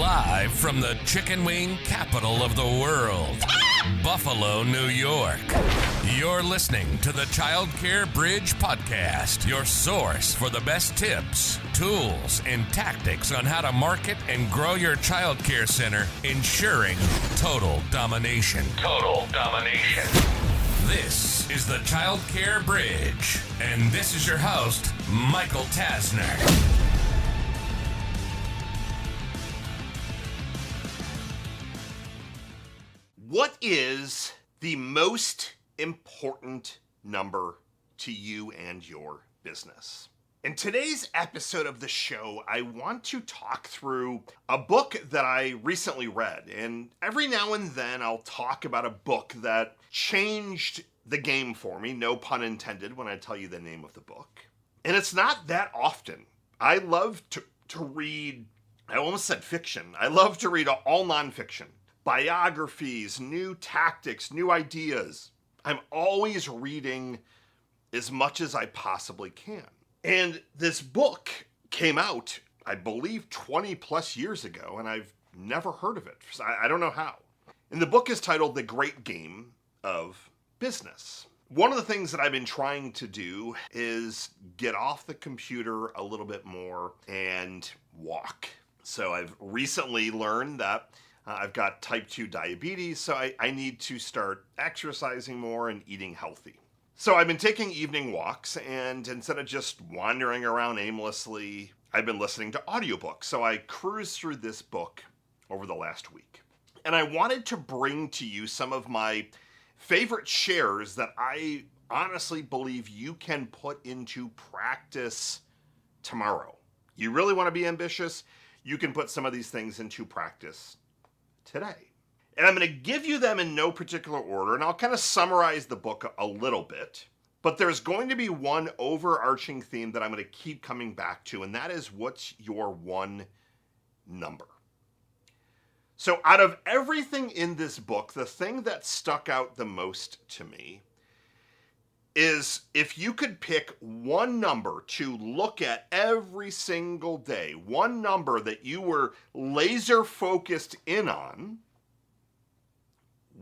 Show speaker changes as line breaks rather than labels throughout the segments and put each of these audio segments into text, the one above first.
Live from the chicken wing capital of the world, Buffalo, New York. You're listening to the Childcare Bridge podcast, your source for the best tips, tools, and tactics on how to market and grow your childcare center, ensuring total domination. Total domination. This is the Childcare Bridge, and this is your host, Michael Tasner.
What is the most important number to you and your business? In today's episode of the show, I want to talk through a book that I recently read. And every now and then I'll talk about a book that changed the game for me, no pun intended when I tell you the name of the book. And it's not that often. I love to read, I almost said fiction. I love to read all nonfiction. Biographies, new tactics, new ideas. I'm always reading as much as I possibly can. And this book came out, I believe, 20 plus years ago, and I've never heard of it. I don't know how. And the book is titled The Great Game of Business. One of the things that I've been trying to do is get off the computer a little bit more and walk. So I've recently learned that I've got type 2 diabetes, so I need to start exercising more and eating healthy. So I've been taking evening walks, and instead of just wandering around aimlessly, I've been listening to audiobooks. So I cruised through this book over the last week. And I wanted to bring to you some of my favorite shares that I honestly believe you can put into practice tomorrow. You really want to be ambitious? You can put some of these things into practice today. And I'm going to give you them in no particular order, and I'll kind of summarize the book a little bit. But there's going to be one overarching theme that I'm going to keep coming back to, and that is, what's your one number? So out of everything in this book, the thing that stuck out the most to me is, if you could pick one number to look at every single day, one number that you were laser focused in on,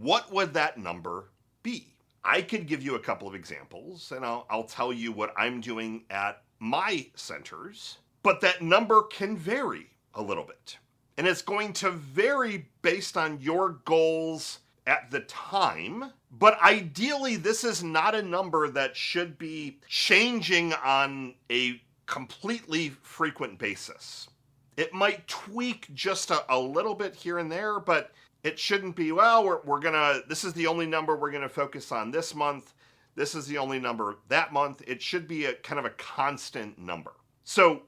what would that number be? I could give you a couple of examples, and I'll tell you what I'm doing at my centers, but that number can vary a little bit. And it's going to vary based on your goals at the time, but ideally this is not a number that should be changing on a completely frequent basis. It might tweak just a little bit here and there, but it shouldn't be, well, this is the only number we're gonna focus on this month, this is the only number that month. It should be a kind of a constant number. So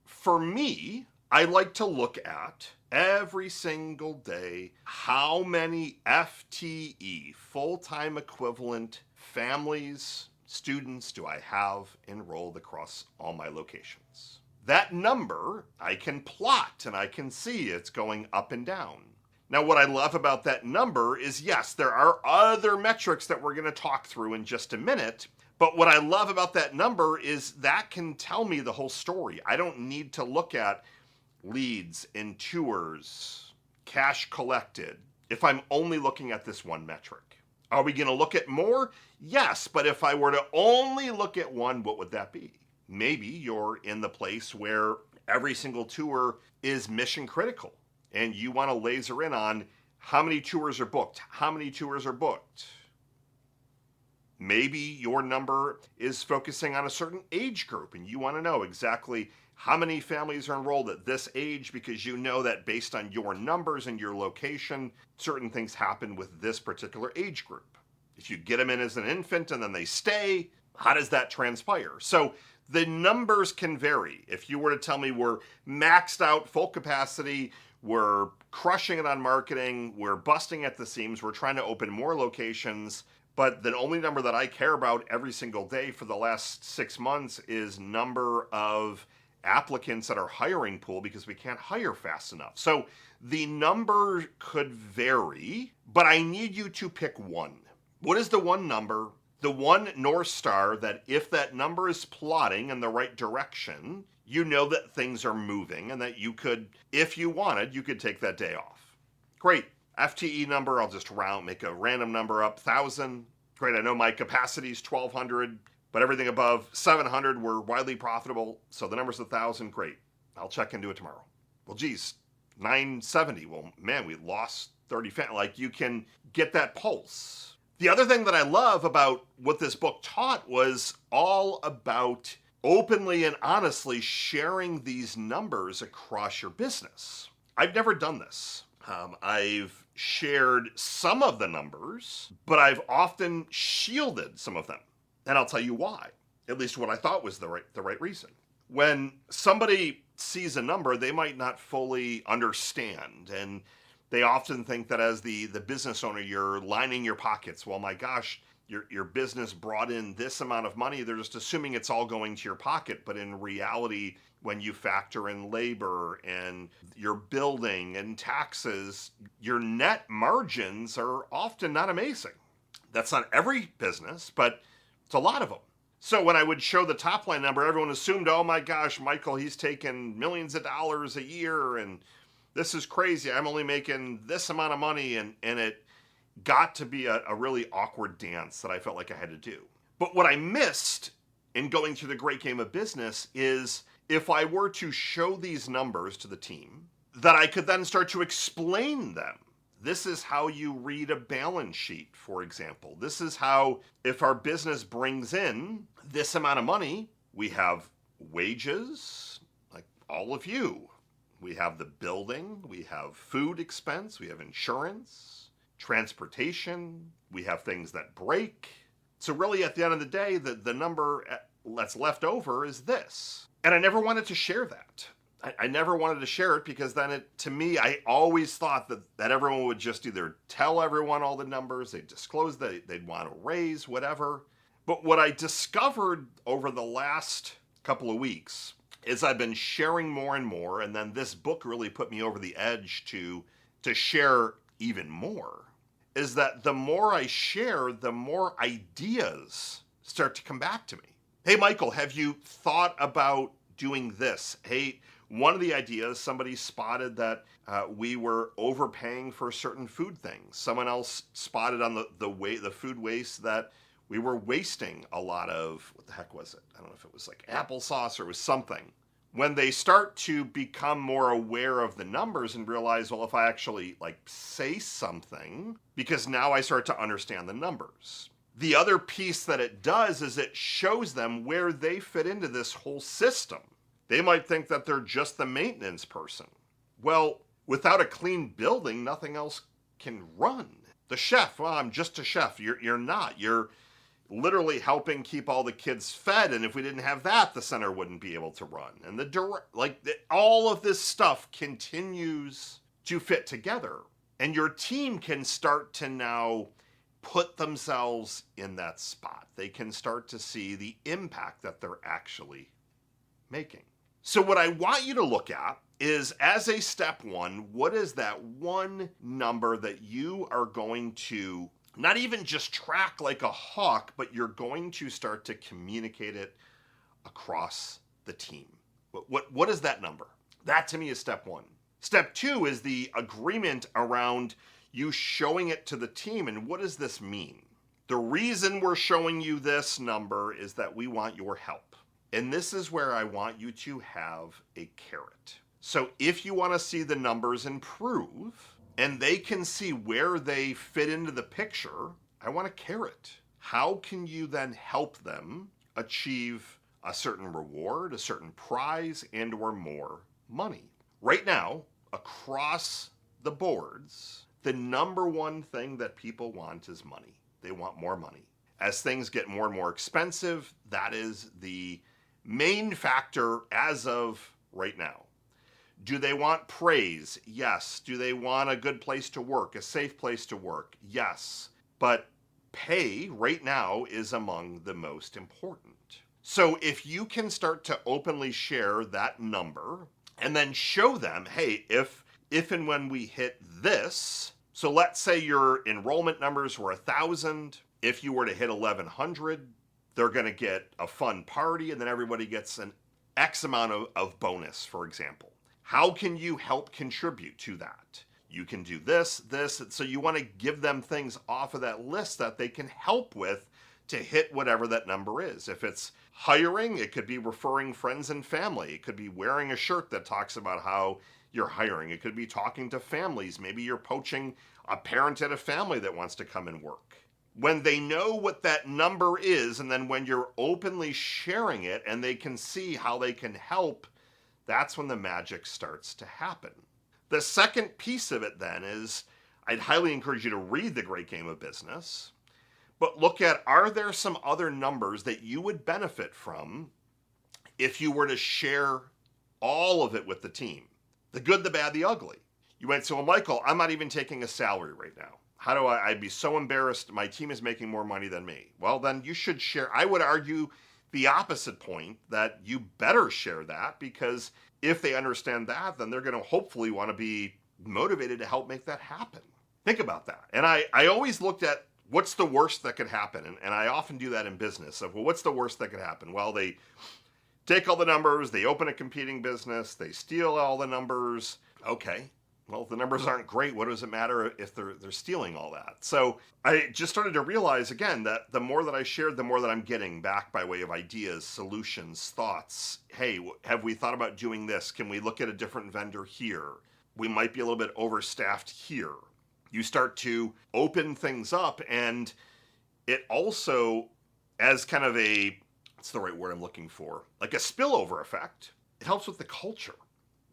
for me, I like to look at every single day how many FTE, full-time equivalent families, students do I have enrolled across all my locations. That number I can plot and I can see it's going up and down. Now, what I love about that number is, yes, there are other metrics that we're going to talk through in just a minute, but what I love about that number is that can tell me the whole story. I don't need to look at leads and tours, cash collected, if I'm only looking at this one metric. Are we going to look at more? Yes, but if I were to only look at one, what would that be? Maybe you're in the place where every single tour is mission critical, and you want to laser in on how many tours are booked, how many tours are booked. Maybe your number is focusing on a certain age group, and you want to know exactly how many families are enrolled at this age, because you know that based on your numbers and your location, certain things happen with this particular age group. If you get them in as an infant and then they stay, how does that transpire? So the numbers can vary. If you were to tell me we're maxed out, full capacity, we're crushing it on marketing, we're busting at the seams, we're trying to open more locations, but the only number that I care about every single day for the last 6 months is number of applicants at our hiring pool, because we can't hire fast enough. So the number could vary, but I need you to pick one. What is the one number, the one North Star that if that number is plotting in the right direction, you know that things are moving and that you could, if you wanted, you could take that day off. Great. FTE number, I'll just make a random number up, 1,000. Great, I know my capacity is 1,200, but everything above 700 were widely profitable, so the number's 1,000, great. I'll check into it tomorrow. Well, geez, 970, well, man, we lost 30, like you can get that pulse. The other thing that I love about what this book taught was all about openly and honestly sharing these numbers across your business. I've never done this. I've shared some of the numbers, but I've often shielded some of them. And I'll tell you why, at least what I thought was the right reason. When somebody sees a number, they might not fully understand. And they often think that as the business owner, you're lining your pockets. Well, my gosh, your business brought in this amount of money. They're just assuming it's all going to your pocket. But in reality, when you factor in labor and your building and taxes, your net margins are often not amazing. That's not every business, but it's a lot of them. So when I would show the top line number, everyone assumed, oh my gosh, Michael, he's taking millions of dollars a year and this is crazy. I'm only making this amount of money. And it got to be a really awkward dance that I felt like I had to do. But what I missed in going through the great game of business is if I were to show these numbers to the team, that I could then start to explain them. This is how you read a balance sheet, for example. This is how, if our business brings in this amount of money, we have wages, like all of you. We have the building, we have food expense, we have insurance, transportation, we have things that break. So really at the end of the day, the number that's left over is this. And I never wanted to share that. I never wanted to share it because then to me, I always thought that everyone would just either tell everyone all the numbers, they'd disclose that they'd want to raise, whatever. But what I discovered over the last couple of weeks is I've been sharing more and more, and then this book really put me over the edge to share even more, is that the more I share, the more ideas start to come back to me. Hey, Michael, have you thought about doing this? Hey, one of the ideas, somebody spotted that we were overpaying for certain food things. Someone else spotted on the food waste that we were wasting a lot of, what the heck was it? I don't know if it was like applesauce or it was something. When they start to become more aware of the numbers and realize, well, if I actually say something, because now I start to understand the numbers. The other piece that it does is it shows them where they fit into this whole system. They might think that they're just the maintenance person. Well, without a clean building, nothing else can run. The chef, well, I'm just a chef. You're not. You're literally helping keep all the kids fed, and if we didn't have that, the center wouldn't be able to run. And all of this stuff continues to fit together. And your team can start to now put themselves in that spot. They can start to see the impact that they're actually making. So what I want you to look at is, as a step one, what is that one number that you are going to not even just track like a hawk, but you're going to start to communicate it across the team. What is that number? That to me is step one. Step two is the agreement around you showing it to the team. And what does this mean? The reason we're showing you this number is that we want your help. And this is where I want you to have a carrot. So if you want to see the numbers improve and they can see where they fit into the picture, I want a carrot. How can you then help them achieve a certain reward, a certain prize, and or more money? Right now, across the boards, the number one thing that people want is money. They want more money. As things get more and more expensive, that is the main factor as of right now. Do they want praise? Yes. Do they want a good place to work, a safe place to work? Yes. But pay right now is among the most important. So if you can start to openly share that number and then show them, hey, if and when we hit this, so let's say your enrollment numbers were 1,000. If you were to hit 1,100, they're going to get a fun party, and then everybody gets an X amount of bonus, for example. How can you help contribute to that? You can do this. So you want to give them things off of that list that they can help with to hit whatever that number is. If it's hiring, it could be referring friends and family. It could be wearing a shirt that talks about how you're hiring. It could be talking to families. Maybe you're poaching a parent at a family that wants to come and work. When they know what that number is, and then when you're openly sharing it and they can see how they can help, that's when the magic starts to happen. The second piece of it then is, I'd highly encourage you to read The Great Game of Business, but look at, are there some other numbers that you would benefit from if you were to share all of it with the team? The good, the bad, the ugly. You might say, well, Michael, I'm not even taking a salary right now. How do I'd be so embarrassed. My team is making more money than me. Well, then you should share. I would argue the opposite point, that you better share that, because if they understand that, then they're going to hopefully want to be motivated to help make that happen. Think about that. And I always looked at what's the worst that could happen. And I often do that in business. Of, well, what's the worst that could happen? Well, they take all the numbers, they open a competing business, they steal all the numbers. Okay, well, if the numbers aren't great, what does it matter if they're stealing all that? So I just started to realize, again, that the more that I shared, the more that I'm getting back by way of ideas, solutions, thoughts. Hey, have we thought about doing this? Can we look at a different vendor here? We might be a little bit overstaffed here. You start to open things up, and it also, as kind of a, what's the right word I'm looking for? Like a spillover effect. It helps with the culture.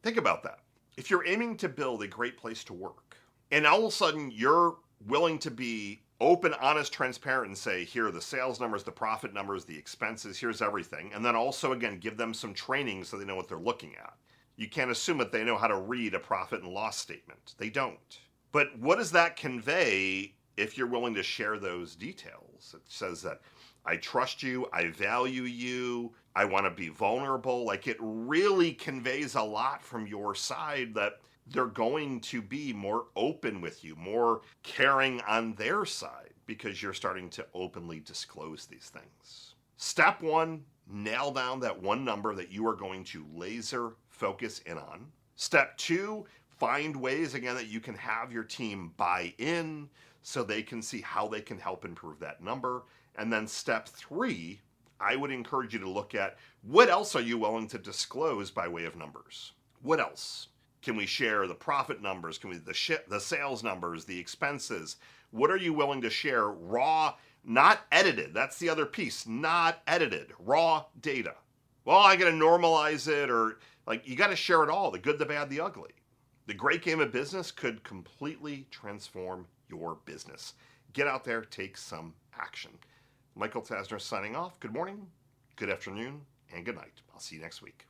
Think about that. If you're aiming to build a great place to work, and all of a sudden you're willing to be open, honest, transparent, and say, here are the sales numbers, the profit numbers, the expenses, here's everything. And then also, again, give them some training so they know what they're looking at. You can't assume that they know how to read a profit and loss statement. They don't. But what does that convey if you're willing to share those details? It says that I trust you, I value you, I want to be vulnerable. Like, it really conveys a lot from your side that they're going to be more open with you, more caring on their side, because you're starting to openly disclose these things. Step one, nail down that one number that you are going to laser focus in on. Step two, find ways, again, that you can have your team buy in so they can see how they can help improve that number. And then step three, I would encourage you to look at, what else are you willing to disclose by way of numbers? What else? Can we share the profit numbers? Can we the sales numbers, the expenses? What are you willing to share raw, not edited? That's the other piece, not edited, raw data. Well, I got to normalize it, or like, you got to share it all, the good, the bad, the ugly. The Great Game of Business could completely transform your business. Get out there, take some action. Michael Tasner signing off. Good morning, good afternoon, and good night. I'll see you next week.